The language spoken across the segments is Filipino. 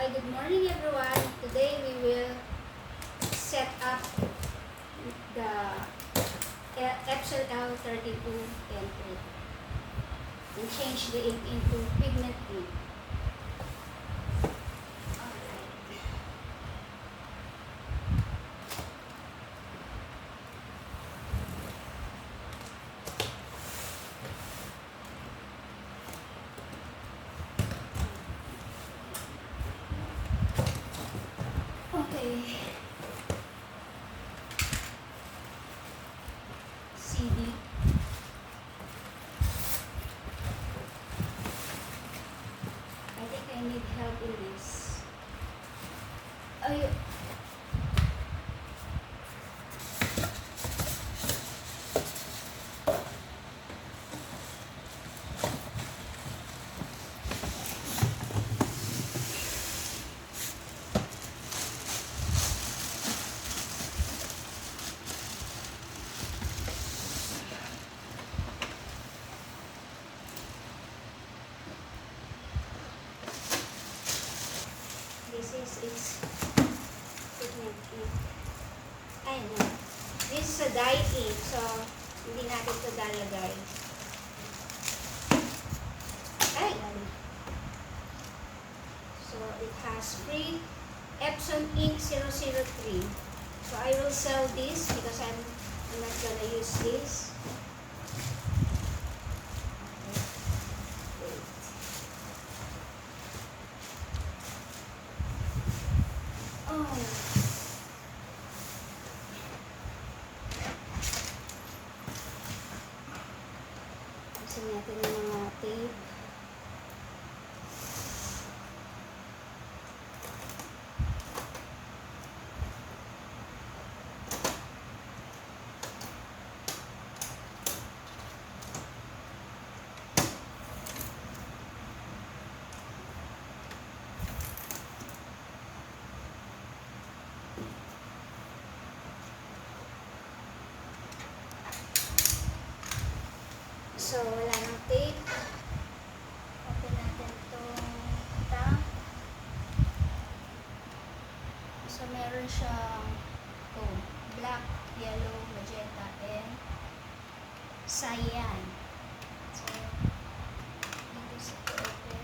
Hi, good morning everyone. Today we will set up the Epson L32 template and change the ink into pigment ink. Alright. Okay. CD. I think I need help in this. Ay, this is its pigment ink. Ay, no. This is a dye ink, so hindi natin ito lalagay. Ay! So it has free Epson ink 003. So I will sell this because I'm not gonna use this. Wait. Oh. Kasi natin ng mga tape. So, wala nang tape. Open natin itong tank. So, meron siyang black, yellow, magenta, and cyan. So, dito sa open.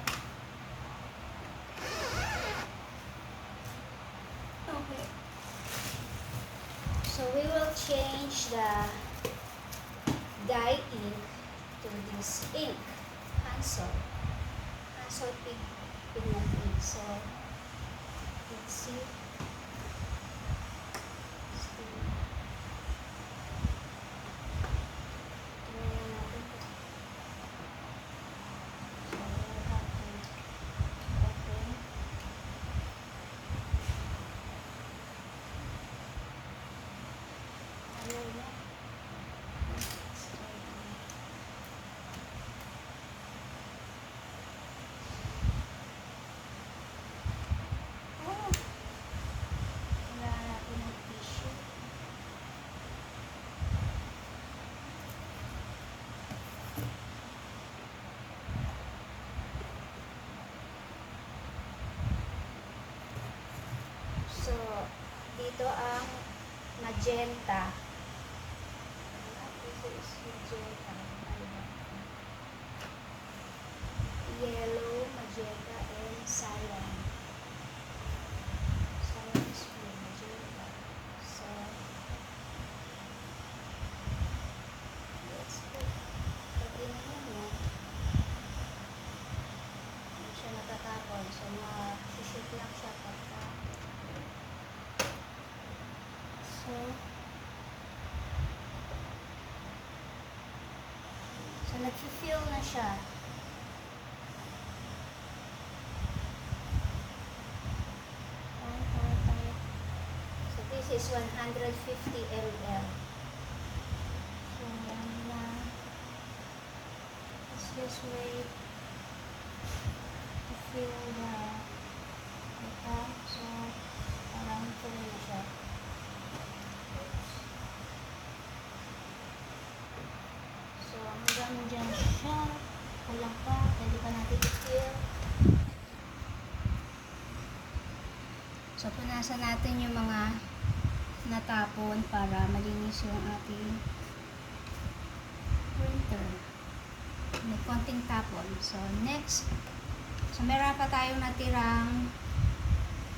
Okay. So, we will change the dye ink to this ink, Hansol pigment ink. So, let's see. Tingnan natin. So, we'll have to open. Ayaw na. Let's try again. Oh! Wala natin ng tissue. So, dito ang magenta. This is magenta. Yellow, magenta, and cyan. Cyan is blue, magenta. So, let's go. Pwede na yan. Hindi siya natatapon. So, masishoot lang siya pagka. So nag-fill na siya. So this is 150 ml. So yan na. Let's just wait to fill the cup. So parang full na siya. So, hanggang dyan siya. Kulang pa. Pwede pa natin i-fill. So, punasan natin yung mga natapon para malinis yung ating printer. May konting tapon. So, next. So, meron pa tayong natirang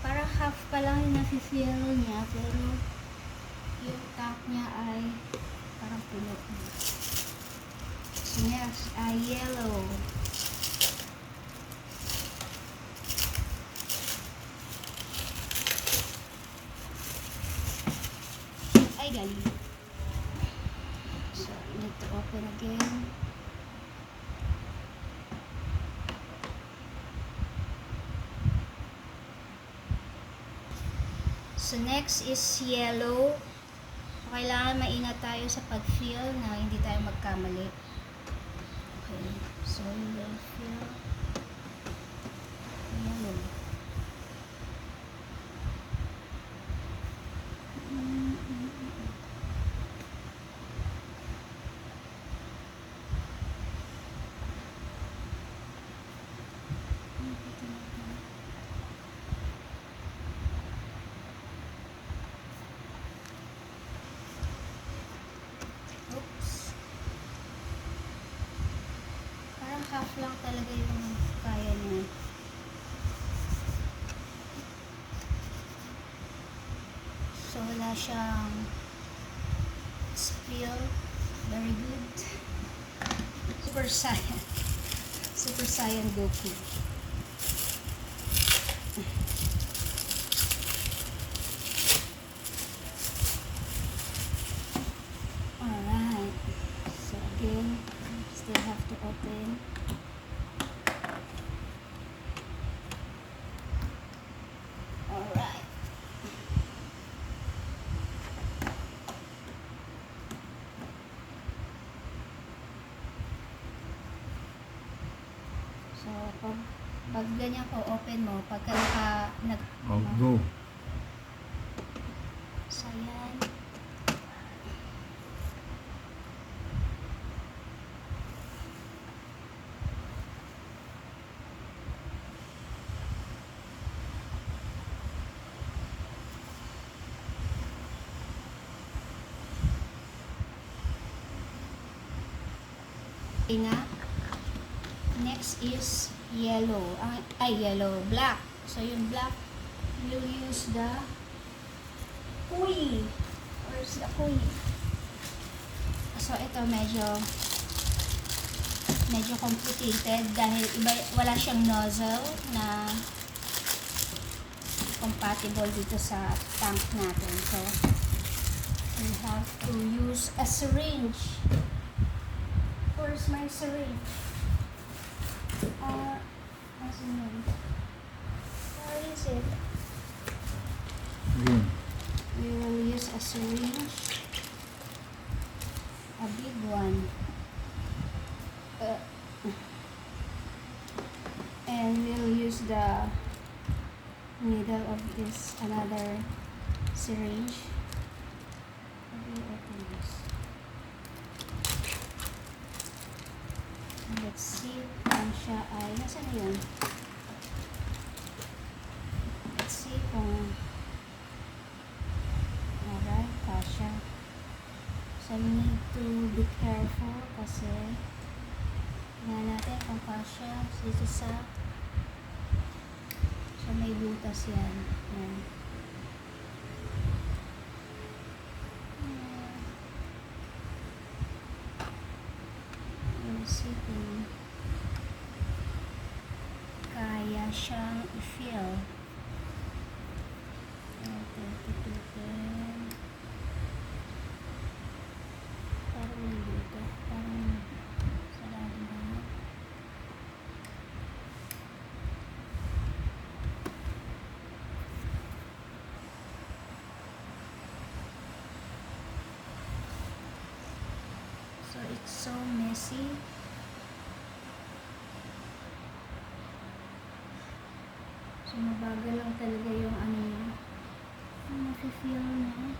parang half pa lang yung nafe-fill niya, pero yung top niya ay parang puno. So, next ay yellow. Ay, galing. So, need to open again. So, next is yellow. Kailangan maingat tayo sa pag-fill na hindi tayo magkamali. Okay. So, we will fill yellow. Oops. Parang half lang talaga yung kaya niya. So, wala siyang spill. Very good. Super Saiyan. Super Saiyan Goku. Alright. So, again, still have to open. Alright. So, pag ganyan ko, open mo, pagka Oh, go. So, yan. Nga. Next is yellow. Yellow. Black. So, yung black, we'll use the kuy. Where's the kuy? So, ito medyo complicated dahil wala siyang nozzle na compatible dito sa tank natin. So, we have to use a syringe. Where's my syringe? Nasaan yun? Where is it? Green. We will use a syringe. A big one. And we'll use the needle of this another syringe. How do you open this? And let's see kung siya ay nasaan na yun? Let's see kung alright, kasha. So we need to be careful kasi tingnan natin kung kasha dito sa may butas yan. Yan. We'll see kung kaya siyang i-fill. Parang may butas. Parang sarado na. So, it's so messy. So, mabagal lang talaga yung ano niya. Yung nafe-feel niya.